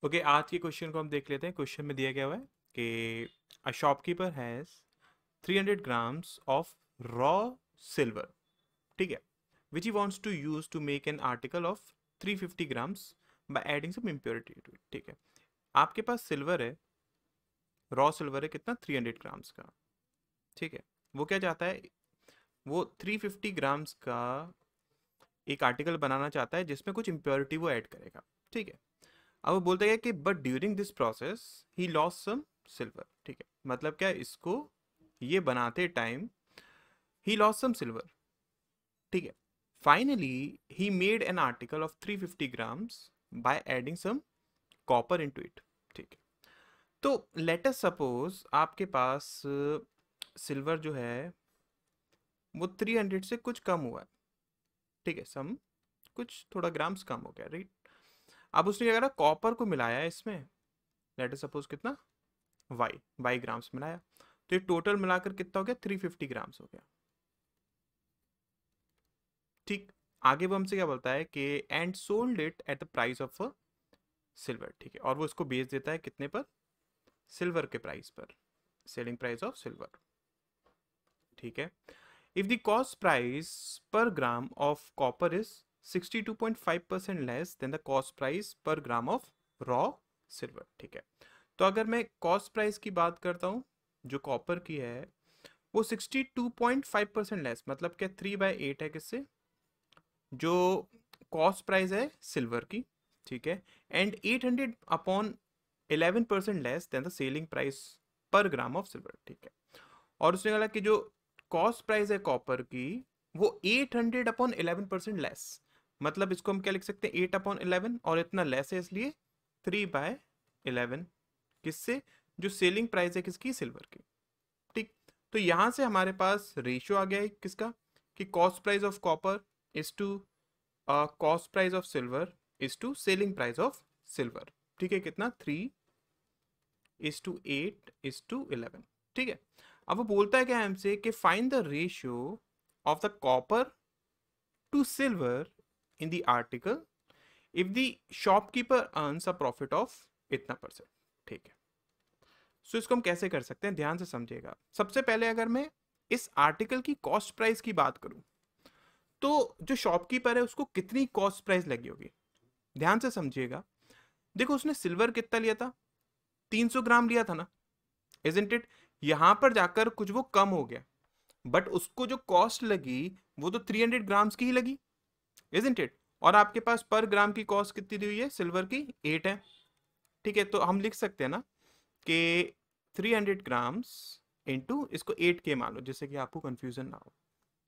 Okay, आज के question को हम देख लेते हैं। क्वेश्चन में दिया गया हुआ है कि a shopkeeper has 300 grams of raw silver, ठीक है, which he wants to use to make an article of 350 grams by adding some impurity to it. ठीक है, आपके पास सिल्वर है, रॉ सिल्वर है, कितना 300 ग्राम्स का। ठीक है, वो क्या चाहता है, वो 350 ग्राम्स का एक आर्टिकल बनाना चाहता है जिसमें कुछ इम्प्योरिटी वो ऐड करेगा। ठीक है, अब वो बोलता है कि but during this process he lost some silver. ठीक है, मतलब क्या, इसको ये बनाते टाइम ही लॉस्ट सम सिल्वर। ठीक है, finally he made an article of 350 grams by adding some copper into it. ठीक है, तो लेट अस सपोज आपके पास सिल्वर जो है वो 300 से कुछ कम हुआ है। ठीक है, सम कुछ थोड़ा ग्राम्स कम हो गया, राइट। अब उसने क्या करा, कॉपर को मिलाया इसमें। लेट अस सपोज कितना, वाई ग्राम्स मिलाया, तो ये टोटल मिलाकर कितना हो गया, 350 ग्राम्स हो गया। ठीक, आगे वो हमसे क्या बोलता है कि and sold it at the price of silver. ठीक है, और वो इसको बेच देता है कितने पर, सिल्वर के प्राइस पर, सेलिंग प्राइस ऑफ सिल्वर। ठीक है, इफ द कॉस्ट प्राइस पर gram of copper is 62.5% less than the cost price पर ग्राम ऑफ रॉ सिल्वर। ठीक है, तो अगर मैं कॉस्ट प्राइस की बात करता हूँ जो कॉपर की है, वो 62.5% लेस, मतलब क्या 3/8 है किससे, जो कॉस्ट प्राइस है सिल्वर की। ठीक है, and 800 upon 11% less than the selling price पर ग्राम ऑफ सिल्वर। ठीक है, और उसने कहा कि जो कॉस्ट प्राइस है कॉपर की वो 800 अपॉन 11% लेस, मतलब इसको हम क्या लिख सकते हैं, 8/11, और इतना लेस है इसलिए 3/11 किससे, जो सेलिंग प्राइस है किसकी, सिल्वर की। ठीक, तो यहां से हमारे पास रेशियो आ गया है किसका, कि cost price of copper is to cost price of silver is to selling price of silver. ठीक है, कितना, 3:8:11। ठीक है, अब वो बोलता है क्या हमसे कि find the ratio of the copper two silver in the article if the shopkeeper earns a profit of इतना परसेंट। ठीक है, सो इसको हम कैसे कर सकते हैं, ध्यान से समझिएगा। सबसे पहले अगर मैं इस आर्टिकल की कॉस्ट प्राइस की बात करूं, तो जो शॉपकीपर है उसको कितनी कॉस्ट प्राइस लगी होगी, ध्यान से समझिएगा। देखो, उसने सिल्वर कितना लिया था, 300 ग्राम लिया था ना, इजंट इट। यहां पर जाकर कुछ वो कम हो गया, बट उसको जो कॉस्ट लगी वो तो 300 ग्राम्स की ही लगी, इजंट इट। और आपके पास पर ग्राम की कॉस्ट कितनी दी हुई है सिल्वर की, 8 है। ठीक है, तो हम लिख सकते हैं ना कि 300 ग्राम्स इंटू इसको 8 के मान लो, जिससे कि आपको कंफ्यूजन ना हो।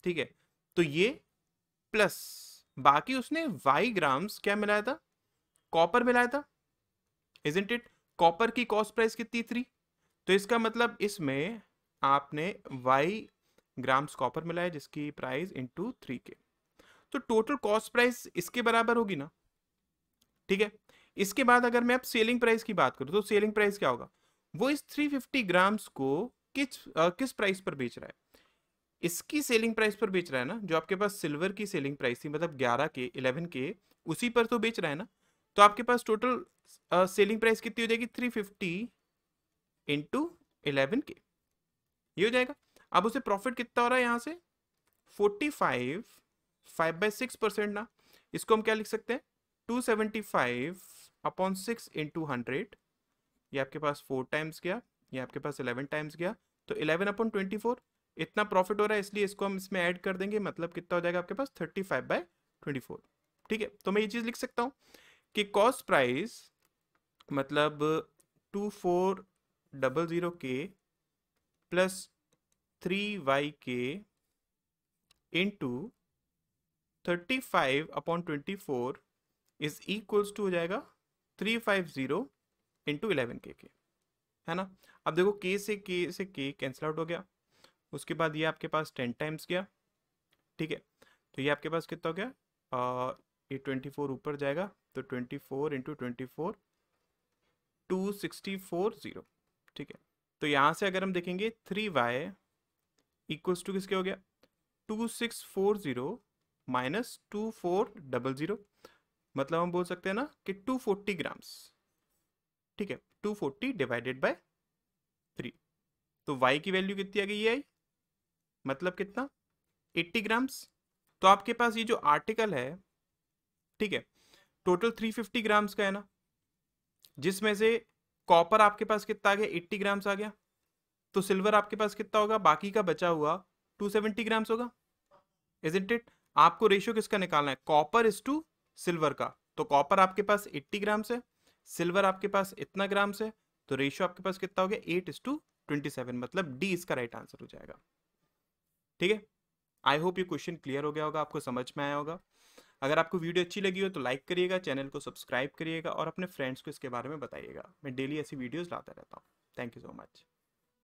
ठीक है, तो ये प्लस बाकी उसने वाई ग्राम्स क्या मिलाया था, कॉपर मिलाया था, इजंट इट। कॉपर की कॉस्ट प्राइस कितनी, 3, तो इसका मतलब इसमें आपने वाई ग्राम्स कॉपर मिलाया जिसकी प्राइस इंटू 3 के, तो टोटल कॉस्ट प्राइस इसके बराबर होगी ना। ठीक है, इसके बाद अगर मैं अब सेलिंग प्राइस की बात करूं, तो सेलिंग प्राइस क्या होगा, वो इस 350 ग्राम्स को किस प्राइस पर बेच रहा है, इसकी सेलिंग प्राइस पर बेच रहा है ना, जो आपके पास सिल्वर की सेलिंग प्राइस थी, मतलब 11 के, 11 के, उसी पर तो बेच रहा है ना। तो आपके पास टोटल सेलिंग प्राइस कितनी हो जाएगी, 350 इंटू 11 के, ये हो जाएगा। अब उसे प्रॉफिट कितना हो रहा है यहाँ से, 45, 5/6% ना, इसको हम क्या लिख सकते हैं, 275/6 इंटू 100, ये आपके पास 4 टाइम्स गया, ये आपके पास 11 टाइम्स गया, तो 11/24 इतना प्रॉफिट हो रहा है, इसलिए इसको हम इसमें ऐड कर देंगे, मतलब कितना हो जाएगा आपके पास, 35/24। ठीक है, तो मैं ये चीज लिख सकता हूँ कि कॉस्ट प्राइस मतलब 2400 के प्लस 3 y के इंटू 35/24 इज इक्वल्स टू हो जाएगा 350 इंटू 11 के, है ना। अब देखो, के कैंसिल आउट हो गया, उसके बाद ये आपके पास 10 टाइम्स गया। ठीक है, तो ये आपके पास कितना हो गया, ये 24 ऊपर जाएगा, तो 24 इंटू 24, 2640। ठीक है, तो यहाँ से अगर हम देखेंगे 3y इक्वल्स टू किसके हो गया, 2640 माइनस 2400, मतलब हम बोल सकते हैं ना कि 240 ग्राम्स। ठीक है, 240 डिवाइडेड बाय 3, तो y की वैल्यू कितनी आ गई, ये आई, मतलब कितना, 80 ग्राम्स। तो आपके पास ये जो आर्टिकल है, ठीक है, टोटल 350 ग्राम्स का है ना, जिसमें से कॉपर आपके पास कितना आ गया, 80 ग्राम्स आ गया, तो सिल्वर आपके पास कितना होगा, बाकी का बचा हुआ 270 ग्राम्स होगा, इजंट इट। आपको रेशियो किसका निकालना है, कॉपर इज टू सिल्वर का, तो कॉपर आपके पास 80 ग्राम्स है, सिल्वर आपके पास इतना ग्राम्स है, तो रेशियो आपके पास कितना हो गया, 8:27, मतलब डी इसका राइट आंसर हो जाएगा। ठीक है, आई होप ये क्वेश्चन क्लियर हो गया होगा, आपको समझ में आया होगा। अगर आपको वीडियो अच्छी लगी हो तो लाइक करिएगा, चैनल को सब्सक्राइब करिएगा और अपने फ्रेंड्स को इसके बारे में बताइएगा। मैं डेली ऐसी वीडियोस लाता रहता हूँ। Thank you so much.